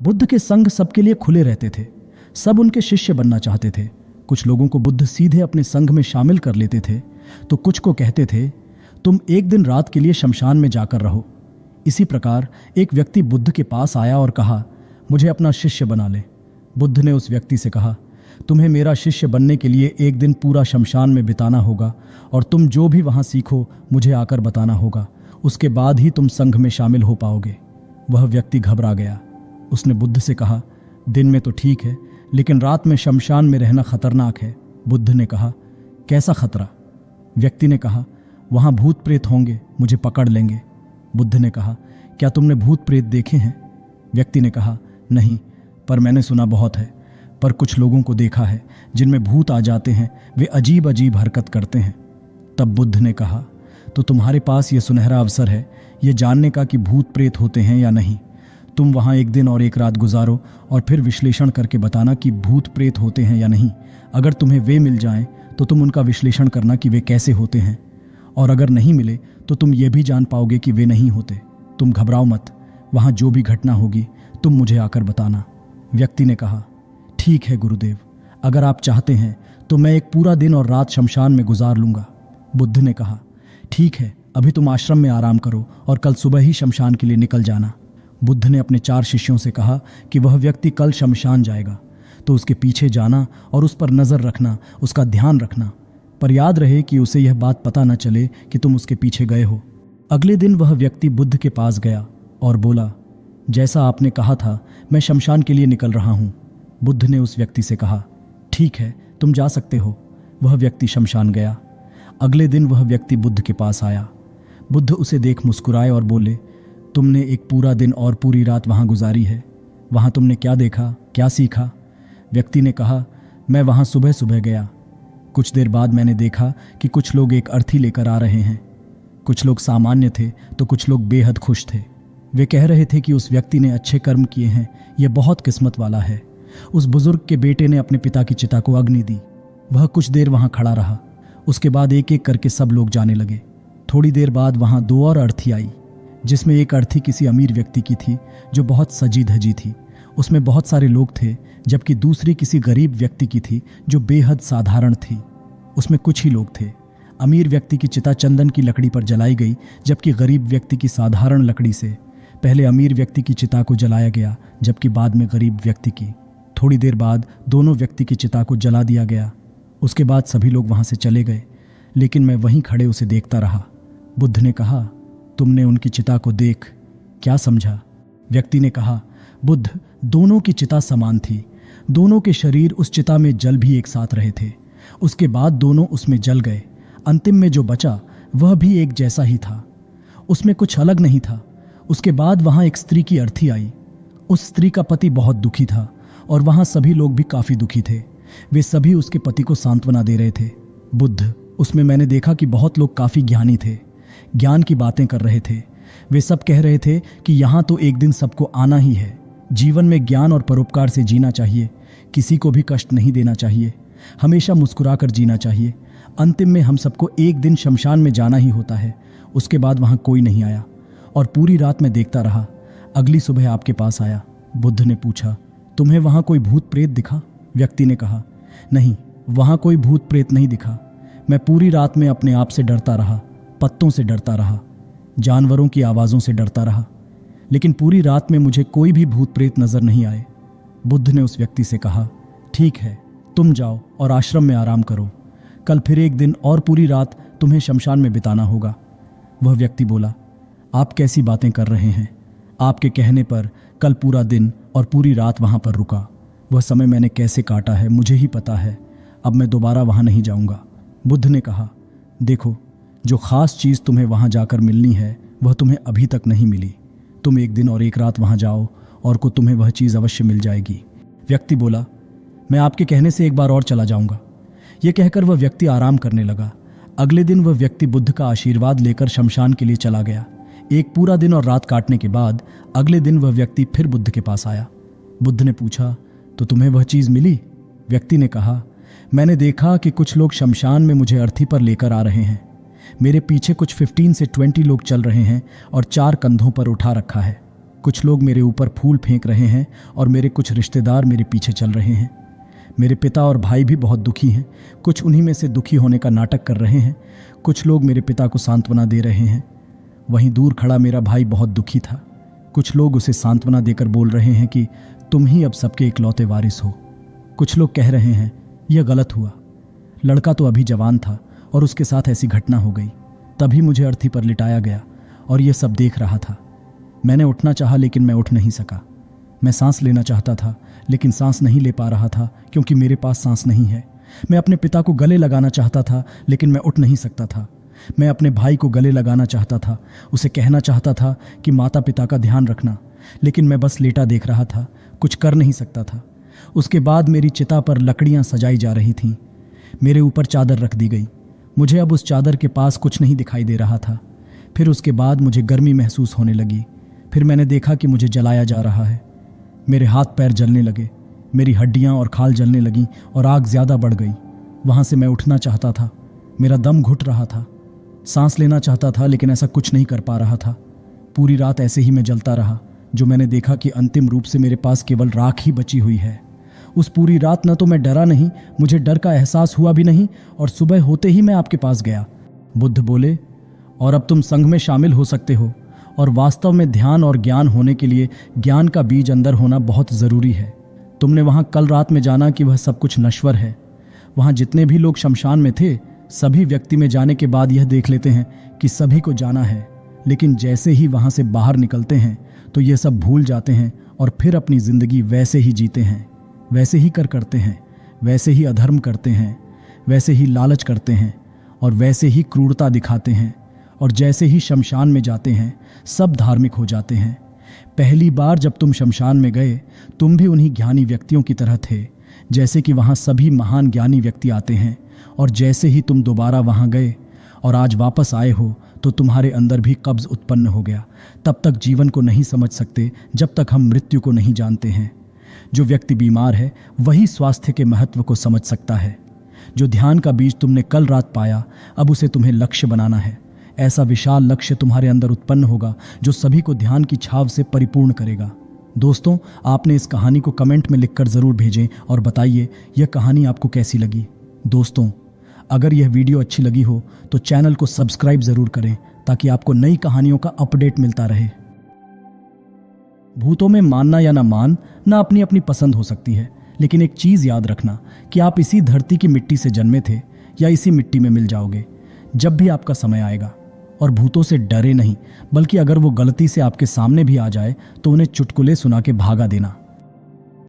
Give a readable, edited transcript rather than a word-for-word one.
बुद्ध के संग सबके लिए खुले रहते थे। सब उनके शिष्य बनना चाहते थे। कुछ लोगों को बुद्ध सीधे अपने संघ में शामिल कर लेते थे तो कुछ को कहते थे तुम एक दिन रात के लिए शमशान में जाकर रहो। इसी प्रकार एक व्यक्ति बुद्ध के पास आया और कहा, मुझे अपना शिष्य बना ले। बुद्ध ने उस व्यक्ति से कहा, तुम्हें मेरा शिष्य बनने के लिए एक दिन पूरा शमशान में बिताना होगा और तुम जो भी वहां सीखो मुझे आकर बताना होगा। उसके बाद ही तुम संघ में शामिल हो पाओगे। वह व्यक्ति घबरा गया। उसने बुद्ध से कहा, दिन में तो ठीक है, लेकिन रात में शमशान में रहना खतरनाक है। बुद्ध ने कहा, कैसा खतरा? व्यक्ति ने कहा, वहां भूत प्रेत होंगे, मुझे पकड़ लेंगे। बुद्ध ने कहा, क्या तुमने भूत प्रेत देखे हैं? व्यक्ति ने कहा, नहीं, पर मैंने सुना बहुत है। पर कुछ लोगों को देखा है जिनमें भूत आ जाते हैं, वे अजीब अजीब हरकत करते हैं। तब बुद्ध ने कहा, तो तुम्हारे पास यह सुनहरा अवसर है यह जानने का कि भूत प्रेत होते हैं या नहीं। तुम वहां एक दिन और एक रात गुजारो और फिर विश्लेषण करके बताना कि भूत प्रेत होते हैं या नहीं। अगर तुम्हें वे मिल जाएं तो तुम उनका विश्लेषण करना कि वे कैसे होते हैं, और अगर नहीं मिले तो तुम ये भी जान पाओगे कि वे नहीं होते। तुम घबराओ मत, वहां जो भी घटना होगी तुम मुझे आकर बताना। व्यक्ति ने कहा, ठीक है गुरुदेव, अगर आप चाहते हैं तो मैं एक पूरा दिन और रात शमशान में गुजार लूंगा। बुद्ध ने कहा, ठीक है, अभी तुम आश्रम में आराम करो और कल सुबह ही शमशान के लिए निकल जाना। बुद्ध ने अपने 4 शिष्यों से कहा कि वह व्यक्ति कल शमशान जाएगा तो उसके पीछे जाना और उस पर नजर रखना, उसका ध्यान रखना, पर याद रहे कि उसे यह बात पता न चले कि तुम उसके पीछे गए हो। अगले दिन वह व्यक्ति बुद्ध के पास गया और बोला, जैसा आपने कहा था मैं शमशान के लिए निकल रहा हूं। बुद्ध ने उस व्यक्ति से कहा, ठीक है, तुम जा सकते हो। वह व्यक्ति शमशान गया। अगले दिन वह व्यक्ति बुद्ध के पास आया। बुद्ध उसे देख मुस्कुराए और बोले, तुमने एक पूरा दिन और पूरी रात वहां गुजारी है, वहां तुमने क्या देखा, क्या सीखा? व्यक्ति ने कहा, मैं वहां सुबह सुबह गया। कुछ देर बाद मैंने देखा कि कुछ लोग एक अर्थी लेकर आ रहे हैं। कुछ लोग सामान्य थे तो कुछ लोग बेहद खुश थे। वे कह रहे थे कि उस व्यक्ति ने अच्छे कर्म किए हैं, यह बहुत किस्मत वाला है। उस बुजुर्ग के बेटे ने अपने पिता की चिता को अग्नि दी। वह कुछ देर वहां खड़ा रहा। उसके बाद एक एक करके सब लोग जाने लगे। थोड़ी देर बाद वहां 2 और अर्थी आई, जिसमें एक अर्थी किसी अमीर व्यक्ति की थी जो बहुत सजी धजी थी। उसमें बहुत सारे लोग थे, जबकि दूसरी किसी गरीब व्यक्ति की थी जो बेहद साधारण थी। उसमें कुछ ही लोग थे। अमीर व्यक्ति की चिता चंदन की लकड़ी पर जलाई गई, जबकि गरीब व्यक्ति की साधारण लकड़ी से। पहले अमीर व्यक्ति की चिता को जलाया गया, जबकि बाद में गरीब व्यक्ति की। थोड़ी देर बाद दोनों व्यक्ति की चिता को जला दिया गया। उसके बाद सभी लोग वहां से चले गए, लेकिन मैं वहीं खड़े उसे देखता रहा। बुद्ध ने कहा, तुमने उनकी चिता को देख क्या समझा? व्यक्ति ने कहा, बुद्ध, दोनों की चिता समान थी। दोनों के शरीर उस चिता में जल भी एक साथ रहे थे। उसके बाद दोनों उसमें जल गए। अंतिम में जो बचा वह भी एक जैसा ही था, उसमें कुछ अलग नहीं था। उसके बाद वहां एक स्त्री की अर्थी आई। उस स्त्री का पति बहुत दुखी था और वहां सभी लोग भी काफी दुखी थे। वे सभी उसके पति को सांत्वना दे रहे थे। बुद्ध, उसमें मैंने देखा कि बहुत लोग काफी ज्ञानी थे, ज्ञान की बातें कर रहे थे। वे सब कह रहे थे कि यहाँ तो एक दिन सबको आना ही है। जीवन में ज्ञान और परोपकार से जीना चाहिए, किसी को भी कष्ट नहीं देना चाहिए, हमेशा मुस्कुराकर जीना चाहिए। अंतिम में हम सबको एक दिन शमशान में जाना ही होता है। उसके बाद वहां कोई नहीं आया और पूरी रात मैं देखता रहा। अगली सुबह आपके पास आया। बुद्ध ने पूछा, तुम्हें वहां कोई भूत प्रेत दिखा? व्यक्ति ने कहा, नहीं, वहां कोई भूत प्रेत नहीं दिखा। मैं पूरी रात में अपने आप से डरता रहा, पत्तों से डरता रहा, जानवरों की आवाज़ों से डरता रहा, लेकिन पूरी रात में मुझे कोई भी भूत प्रेत नजर नहीं आए। बुद्ध ने उस व्यक्ति से कहा, ठीक है, तुम जाओ और आश्रम में आराम करो। कल फिर एक दिन और पूरी रात तुम्हें शमशान में बिताना होगा। वह व्यक्ति बोला, आप कैसी बातें कर रहे हैं? आपके कहने पर कल पूरा दिन और पूरी रात वहां पर रुका। वह समय मैंने कैसे काटा है मुझे ही पता है। अब मैं दोबारा वहां नहीं जाऊंगा। बुद्ध ने कहा, देखो, जो खास चीज़ तुम्हें वहां जाकर मिलनी है वह तुम्हें अभी तक नहीं मिली। तुम एक दिन और एक रात वहां जाओ और को तुम्हें वह चीज़ अवश्य मिल जाएगी। व्यक्ति बोला, मैं आपके कहने से एक बार और चला जाऊंगा। यह कहकर वह व्यक्ति आराम करने लगा। अगले दिन वह व्यक्ति बुद्ध का आशीर्वाद लेकर शमशान के लिए चला गया। एक पूरा दिन और रात काटने के बाद अगले दिन वह व्यक्ति फिर बुद्ध के पास आया। बुद्ध ने पूछा, तो तुम्हें वह चीज़ मिली? व्यक्ति ने कहा, मैंने देखा कि कुछ लोग शमशान में मुझे अर्थी पर लेकर आ रहे हैं। मेरे पीछे कुछ 15 से 20 लोग चल रहे हैं और 4 कंधों पर उठा रखा है। कुछ लोग मेरे ऊपर फूल फेंक रहे हैं और मेरे कुछ रिश्तेदार मेरे पीछे चल रहे हैं। मेरे पिता और भाई भी बहुत दुखी हैं। कुछ उन्हीं में से दुखी होने का नाटक कर रहे हैं। कुछ लोग मेरे पिता को सांत्वना दे रहे हैं। वहीं दूर खड़ा मेरा भाई बहुत दुखी था। कुछ लोग उसे सांत्वना देकर बोल रहे हैं कि तुम ही अब सबके इकलौते वारिस हो। कुछ लोग कह रहे हैं यह गलत हुआ, लड़का तो अभी जवान था और उसके साथ ऐसी घटना हो गई। तभी मुझे अर्थी पर लिटाया गया और यह सब देख रहा था। मैंने उठना चाहा लेकिन मैं उठ नहीं सका। मैं सांस लेना चाहता था लेकिन सांस नहीं ले पा रहा था क्योंकि मेरे पास सांस नहीं है। मैं अपने पिता को गले लगाना चाहता था लेकिन मैं उठ नहीं सकता था। मैं अपने भाई को गले लगाना चाहता था, उसे कहना चाहता था कि माता पिता का ध्यान रखना, लेकिन मैं बस लेटा देख रहा था, कुछ कर नहीं सकता था। उसके बाद मेरी चिता पर लकड़ियां सजाई जा रही थीं। मेरे ऊपर चादर रख दी गई। मुझे अब उस चादर के पास कुछ नहीं दिखाई दे रहा था। फिर उसके बाद मुझे गर्मी महसूस होने लगी। फिर मैंने देखा कि मुझे जलाया जा रहा है। मेरे हाथ पैर जलने लगे, मेरी हड्डियां और खाल जलने लगीं और आग ज़्यादा बढ़ गई। वहाँ से मैं उठना चाहता था, मेरा दम घुट रहा था। सांस लेना चाहता था लेकिन ऐसा कुछ नहीं कर पा रहा था। पूरी रात ऐसे ही मैं जलता रहा, जो मैंने देखा कि अंतिम रूप से मेरे पास केवल राख ही बची हुई है। उस पूरी रात न तो मैं डरा नहीं, मुझे डर का एहसास हुआ भी नहीं, और सुबह होते ही मैं आपके पास गया। बुद्ध बोले, और अब तुम संघ में शामिल हो सकते हो, और वास्तव में ध्यान और ज्ञान होने के लिए ज्ञान का बीज अंदर होना बहुत ज़रूरी है। तुमने वहाँ कल रात में जाना कि वह सब कुछ नश्वर है। वहाँ जितने भी लोग शमशान में थे, सभी व्यक्ति में जाने के बाद यह देख लेते हैं कि सभी को जाना है, लेकिन जैसे ही वहाँ से बाहर निकलते हैं तो ये सब भूल जाते हैं और फिर अपनी ज़िंदगी वैसे ही जीते हैं, वैसे ही करते हैं, वैसे ही अधर्म करते हैं, वैसे ही लालच करते हैं और वैसे ही क्रूरता दिखाते हैं। और जैसे ही शमशान में जाते हैं सब धार्मिक हो जाते हैं। पहली बार जब तुम शमशान में गए, तुम भी उन्हीं ज्ञानी व्यक्तियों की तरह थे, जैसे कि वहाँ सभी महान ज्ञानी व्यक्ति आते हैं। और जैसे ही तुम दोबारा वहाँ गए और आज वापस आए हो तो तुम्हारे अंदर भी कब्ज़ उत्पन्न हो गया। तब तक जीवन को नहीं समझ सकते जब तक हम मृत्यु को नहीं जानते हैं। जो व्यक्ति बीमार है वही स्वास्थ्य के महत्व को समझ सकता है। जो ध्यान का बीज तुमने कल रात पाया, अब उसे तुम्हें लक्ष्य बनाना है। ऐसा विशाल लक्ष्य तुम्हारे अंदर उत्पन्न होगा जो सभी को ध्यान की छाव से परिपूर्ण करेगा। दोस्तों, आपने इस कहानी को कमेंट में लिखकर ज़रूर भेजें और बताइए यह कहानी आपको कैसी लगी। दोस्तों, अगर यह वीडियो अच्छी लगी हो तो चैनल को सब्सक्राइब ज़रूर करें ताकि आपको नई कहानियों का अपडेट मिलता रहे। भूतों में मानना या ना ना अपनी अपनी पसंद हो सकती है, लेकिन एक चीज़ याद रखना कि आप इसी धरती की मिट्टी से जन्मे थे या इसी मिट्टी में मिल जाओगे जब भी आपका समय आएगा। और भूतों से डरे नहीं, बल्कि अगर वो गलती से आपके सामने भी आ जाए तो उन्हें चुटकुले सुना के भागा देना।